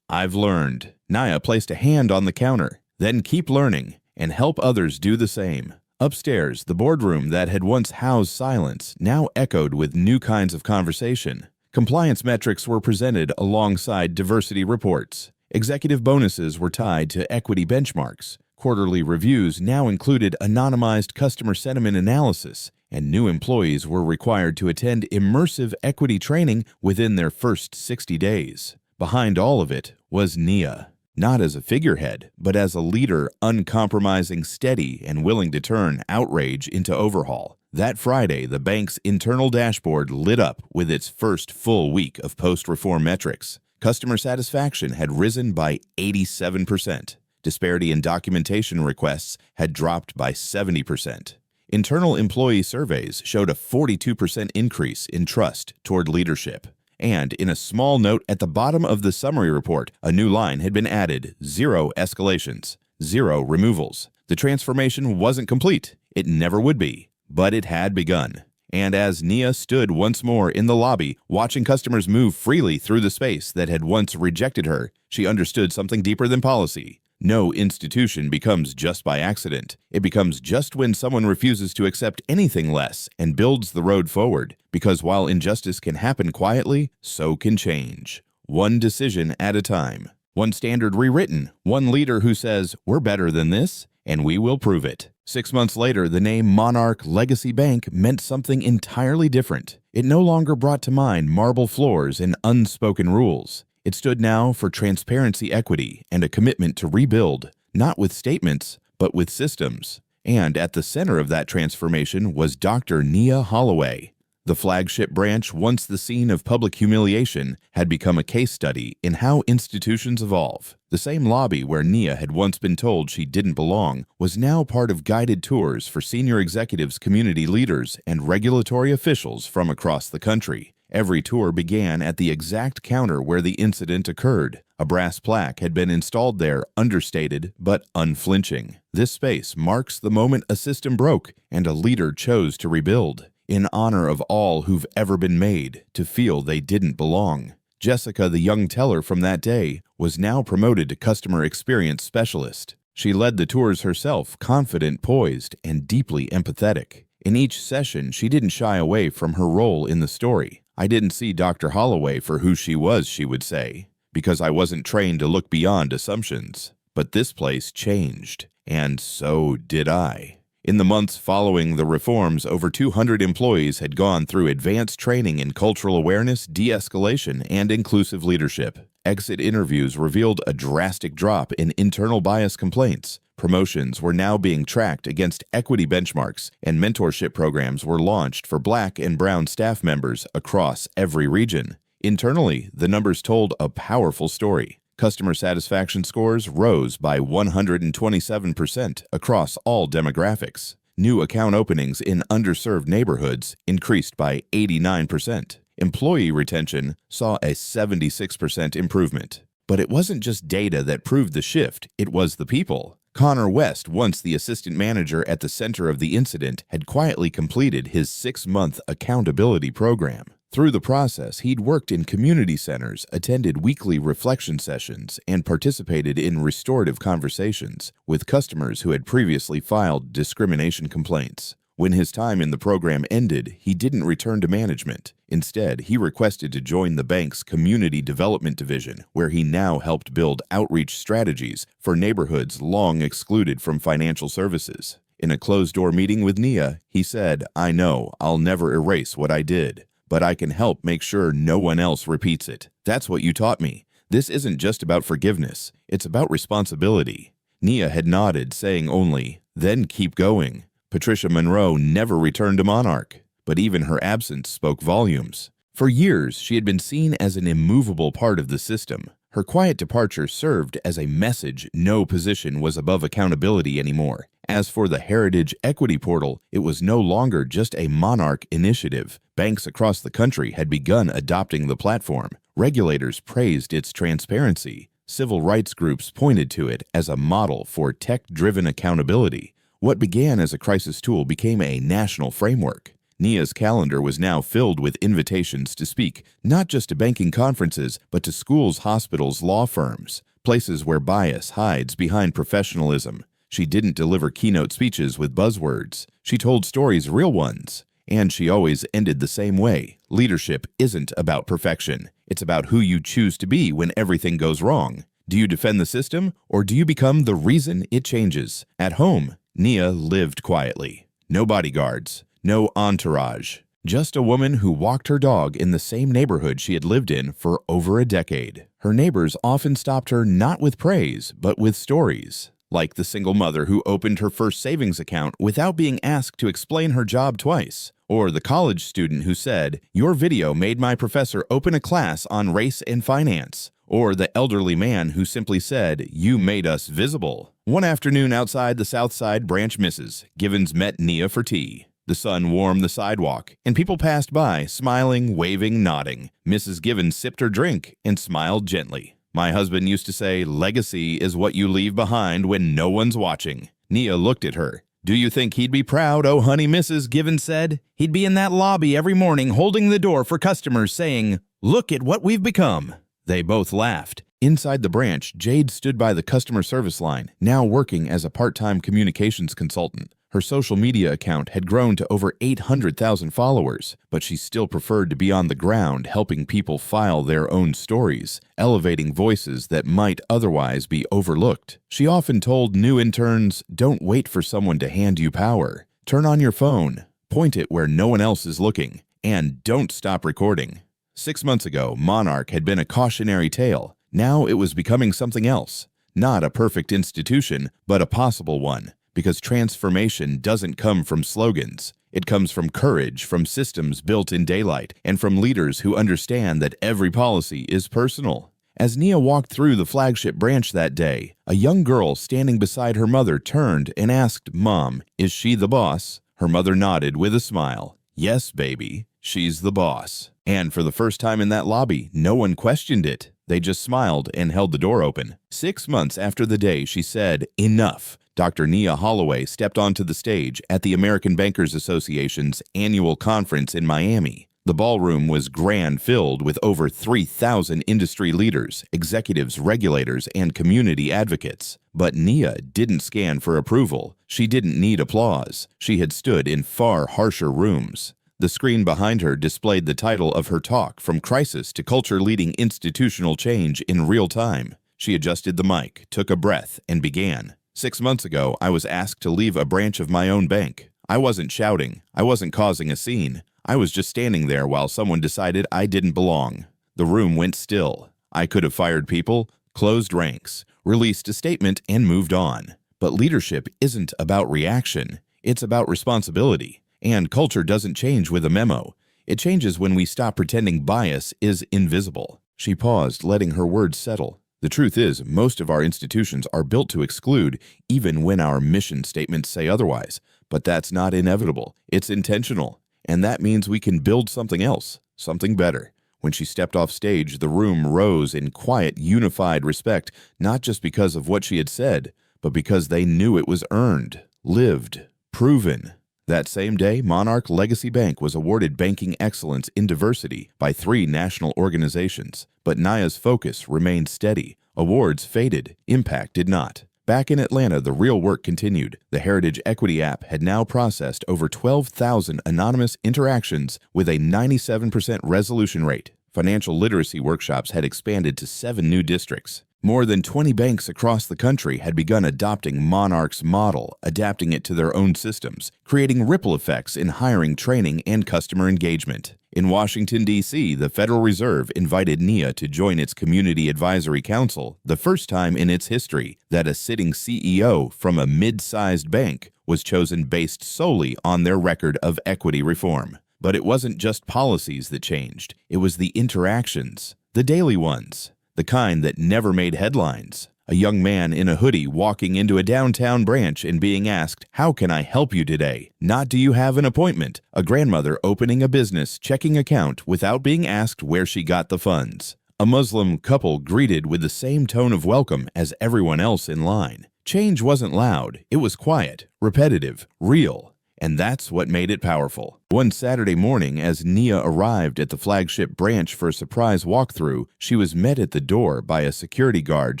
"I've learned." Nia placed a hand on the counter. "Then keep learning and help others do the same." Upstairs, the boardroom that had once housed silence now echoed with new kinds of conversation. Compliance metrics were presented alongside diversity reports. Executive bonuses were tied to equity benchmarks. Quarterly reviews now included anonymized customer sentiment analysis, and new employees were required to attend immersive equity training within their first 60 days. Behind all of it was Nia. Not as a figurehead, but as a leader uncompromising, steady, and willing to turn outrage into overhaul. That Friday, the bank's internal dashboard lit up with its first full week of post-reform metrics. Customer satisfaction had risen by 87%. Disparity in documentation requests had dropped by 70%. Internal employee surveys showed a 42% increase in trust toward leadership. And in a small note at the bottom of the summary report, a new line had been added: 0 escalations, 0 removals. The transformation wasn't complete. It never would be, but it had begun. And as Nia stood once more in the lobby, watching customers move freely through the space that had once rejected her, she understood something deeper than policy. No institution becomes just by accident. It becomes just when someone refuses to accept anything less and builds the road forward. Because while injustice can happen quietly, so can change. One decision at a time. One standard rewritten. One leader who says, "We're better than this, and we will prove it." 6 months later, the name Monarch Legacy Bank meant something entirely different. It no longer brought to mind marble floors and unspoken rules. It stood now for transparency, equity, and a commitment to rebuild, not with statements, but with systems. And at the center of that transformation was Dr. Nia Holloway. The flagship branch, once the scene of public humiliation, had become a case study in how institutions evolve. The same lobby where Nia had once been told she didn't belong was now part of guided tours for senior executives, community leaders, and regulatory officials from across the country. Every tour began at the exact counter where the incident occurred. A brass plaque had been installed there, understated but unflinching. This space marks the moment a system broke and a leader chose to rebuild, in honor of all who've ever been made to feel they didn't belong. Jessica, the young teller from that day, was now promoted to customer experience specialist. She led the tours herself, confident, poised, and deeply empathetic. In each session, she didn't shy away from her role in the story. "I didn't see Dr. Holloway for who she was," she would say, "because I wasn't trained to look beyond assumptions. But this place changed, and so did I." In the months following the reforms, over 200 employees had gone through advanced training in cultural awareness, de-escalation, and inclusive leadership. Exit interviews revealed a drastic drop in internal bias complaints. Promotions were now being tracked against equity benchmarks, and mentorship programs were launched for Black and Brown staff members across every region. Internally, the numbers told a powerful story. Customer satisfaction scores rose by 127% across all demographics. New account openings in underserved neighborhoods increased by 89%. Employee retention saw a 76% improvement. But it wasn't just data that proved the shift, it was the people. Connor West, once the assistant manager at the center of the incident, had quietly completed his 6-month accountability program. Through the process, he'd worked in community centers, attended weekly reflection sessions, and participated in restorative conversations with customers who had previously filed discrimination complaints. When his time in the program ended, he didn't return to management. Instead, he requested to join the bank's Community Development Division, where he now helped build outreach strategies for neighborhoods long excluded from financial services. In a closed-door meeting with Nia, he said, "I know I'll never erase what I did, but I can help make sure no one else repeats it. That's what you taught me. This isn't just about forgiveness, it's about responsibility." Nia had nodded, saying only, "Then keep going." Patricia Monroe never returned to Monarch, but even her absence spoke volumes. For years, she had been seen as an immovable part of the system. Her quiet departure served as a message no position was above accountability anymore. As for the Heritage Equity Portal, it was no longer just a Monarch initiative. Banks across the country had begun adopting the platform. Regulators praised its transparency. Civil rights groups pointed to it as a model for tech-driven accountability. What began as a crisis tool became a national framework. Nia's calendar was now filled with invitations to speak, not just to banking conferences, but to schools, hospitals, law firms, places where bias hides behind professionalism. She didn't deliver keynote speeches with buzzwords. She told stories, real ones. And she always ended the same way. Leadership isn't about perfection. It's about who you choose to be when everything goes wrong. Do you defend the system, or do you become the reason it changes? At home, Nia lived quietly. No bodyguards. No entourage. Just a woman who walked her dog in the same neighborhood she had lived in for over a decade. Her neighbors often stopped her not with praise, but with stories. Like the single mother who opened her first savings account without being asked to explain her job twice. Or the college student who said, "Your video made my professor open a class on race and finance." Or the elderly man who simply said, "You made us visible." One afternoon outside the Southside Branch Misses, Givens met Nia for tea. The sun warmed the sidewalk, and people passed by, smiling, waving, nodding. Mrs. Givens sipped her drink and smiled gently. My husband used to say, "Legacy is what you leave behind when no one's watching." Nia looked at her. "Do you think he'd be proud, oh honey," Mrs. Givens said. "He'd be in that lobby every morning holding the door for customers saying, 'Look at what we've become.'" They both laughed. Inside the branch, Jade stood by the customer service line, now working as a part-time communications consultant. Her social media account had grown to over 800,000 followers, but she still preferred to be on the ground helping people file their own stories, elevating voices that might otherwise be overlooked. She often told new interns, "Don't wait for someone to hand you power. Turn on your phone, point it where no one else is looking, and don't stop recording." 6 months ago, Monarch had been a cautionary tale. Now it was becoming something else. Not a perfect institution, but a possible one. Because transformation doesn't come from slogans. It comes from courage, from systems built in daylight, and from leaders who understand that every policy is personal. As Nia walked through the flagship branch that day, a young girl standing beside her mother turned and asked, "Mom, is she the boss?" Her mother nodded with a smile. "Yes, baby, she's the boss." And for the first time in that lobby, no one questioned it. They just smiled and held the door open. 6 months after the day she said, "Enough," Dr. Nia Holloway stepped onto the stage at the American Bankers Association's annual conference in Miami. The ballroom was grand, filled with over 3,000 industry leaders, executives, regulators, and community advocates. But Nia didn't scan for approval. She didn't need applause. She had stood in far harsher rooms. The screen behind her displayed the title of her talk, From Crisis to Culture Leading Institutional Change in Real Time. She adjusted the mic, took a breath, and began. 6 months ago, I was asked to leave a branch of my own bank. I wasn't shouting. I wasn't causing a scene. I was just standing there while someone decided I didn't belong. The room went still. I could have fired people, closed ranks, released a statement, and moved on. But leadership isn't about reaction. It's about responsibility. And culture doesn't change with a memo. It changes when we stop pretending bias is invisible. She paused, letting her words settle. The truth is, most of our institutions are built to exclude, even when our mission statements say otherwise. But that's not inevitable. It's intentional. And that means we can build something else, something better. When she stepped off stage, the room rose in quiet, unified respect, not just because of what she had said, but because they knew it was earned, lived, proven. That same day, Monarch Legacy Bank was awarded Banking Excellence in Diversity by 3 national organizations. But Nia's focus remained steady. Awards faded. Impact did not. Back in Atlanta, the real work continued. The Heritage Equity app had now processed over 12,000 anonymous interactions with a 97% resolution rate. Financial literacy workshops had expanded to 7 new districts. More than 20 banks across the country had begun adopting Monarch's model, adapting it to their own systems, creating ripple effects in hiring, training, and customer engagement. In Washington, D.C., the Federal Reserve invited Nia to join its Community Advisory Council, the first time in its history that a sitting CEO from a mid-sized bank was chosen based solely on their record of equity reform. But it wasn't just policies that changed. It was the interactions, the daily ones. The kind that never made headlines. A young man in a hoodie walking into a downtown branch and being asked, "How can I help you today?" Not, "Do you have an appointment?" A grandmother opening a business checking account without being asked where she got the funds. A Muslim couple greeted with the same tone of welcome as everyone else in line. Change wasn't loud, it was quiet, repetitive, real. And that's what made it powerful. One Saturday morning, as Nia arrived at the flagship branch for a surprise walkthrough, she was met at the door by a security guard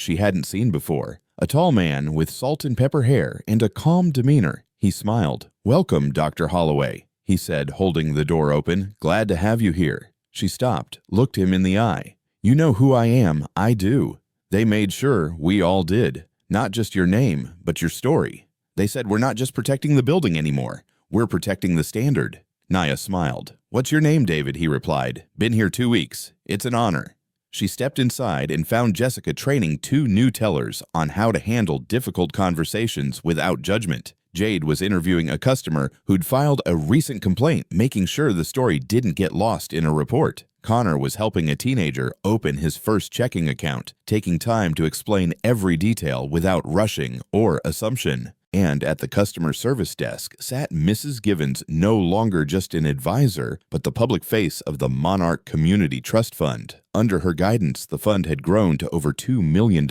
she hadn't seen before. A tall man with salt and pepper hair and a calm demeanor. He smiled. "Welcome, Dr. Holloway," he said, holding the door open. "Glad to have you here." She stopped, looked him in the eye. "You know who I am, I do. They made sure we all did. Not just your name, but your story. They said we're not just protecting the building anymore. We're protecting the standard." Nia smiled. "What's your name, David?" he replied. "Been here 2 weeks. It's an honor." She stepped inside and found Jessica training 2 new tellers on how to handle difficult conversations without judgment. Jade was interviewing a customer who'd filed a recent complaint, making sure the story didn't get lost in a report. Connor was helping a teenager open his first checking account, taking time to explain every detail without rushing or assumption. And at the customer service desk sat Mrs. Givens, no longer just an advisor, but the public face of the Monarch Community Trust Fund. Under her guidance, the fund had grown to over $2 million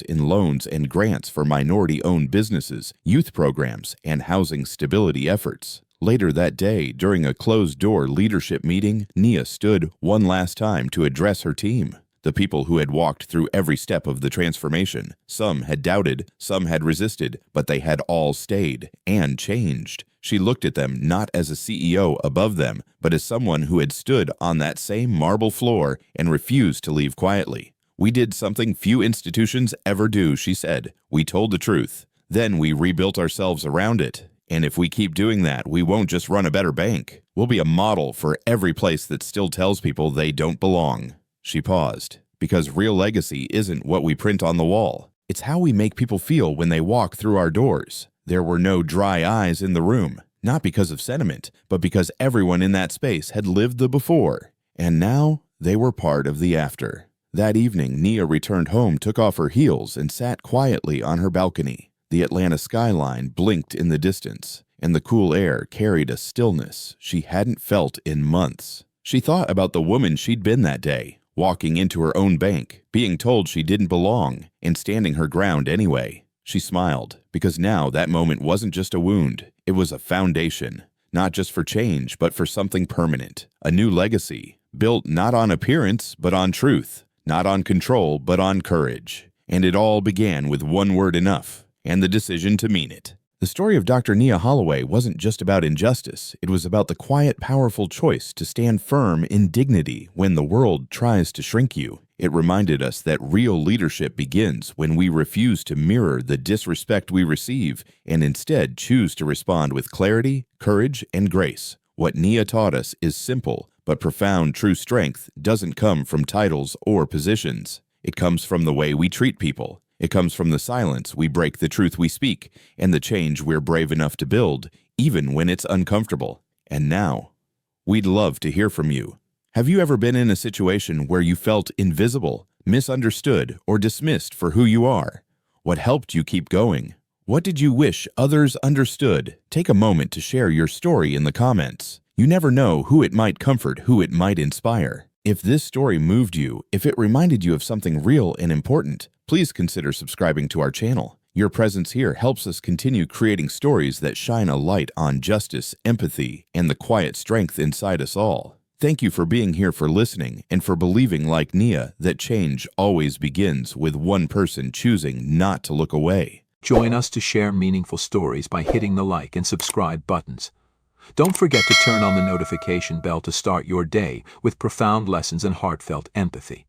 in loans and grants for minority-owned businesses, youth programs, and housing stability efforts. Later that day, during a closed-door leadership meeting, Nia stood one last time to address her team. The people who had walked through every step of the transformation. Some had doubted, some had resisted, but they had all stayed and changed. She looked at them not as a CEO above them, but as someone who had stood on that same marble floor and refused to leave quietly. "We did something few institutions ever do," she said. "We told the truth. Then we rebuilt ourselves around it. And if we keep doing that, we won't just run a better bank. We'll be a model for every place that still tells people they don't belong." She paused, because real legacy isn't what we print on the wall. It's how we make people feel when they walk through our doors. There were no dry eyes in the room, not because of sentiment, but because everyone in that space had lived the before. And now they were part of the after. That evening, Nia returned home, took off her heels, and sat quietly on her balcony. The Atlanta skyline blinked in the distance, and the cool air carried a stillness she hadn't felt in months. She thought about the woman she'd been that day, walking into her own bank, being told she didn't belong, and standing her ground anyway. She smiled, because now that moment wasn't just a wound, it was a foundation, not just for change, but for something permanent, a new legacy, built not on appearance, but on truth, not on control, but on courage. And it all began with one word enough, and the decision to mean it. The story of Dr. Nia Holloway wasn't just about injustice, it was about the quiet, powerful choice to stand firm in dignity when the world tries to shrink you. It reminded us that real leadership begins when we refuse to mirror the disrespect we receive and instead choose to respond with clarity, courage, and grace. What Nia taught us is simple, but profound. True strength doesn't come from titles or positions. It comes from the way we treat people. It comes from the silence we break, the truth we speak, and the change we're brave enough to build, even when it's uncomfortable. And now, we'd love to hear from you. Have you ever been in a situation where you felt invisible, misunderstood, or dismissed for who you are? What helped you keep going? What did you wish others understood? Take a moment to share your story in the comments. You never know who it might comfort, who it might inspire. If this story moved you, if it reminded you of something real and important, please consider subscribing to our channel. Your presence here helps us continue creating stories that shine a light on justice, empathy, and the quiet strength inside us all. Thank you for being here, for listening, and for believing, like Nia, that change always begins with one person choosing not to look away. Join us to share meaningful stories by hitting the like and subscribe buttons. Don't forget to turn on the notification bell to start your day with profound lessons and heartfelt empathy.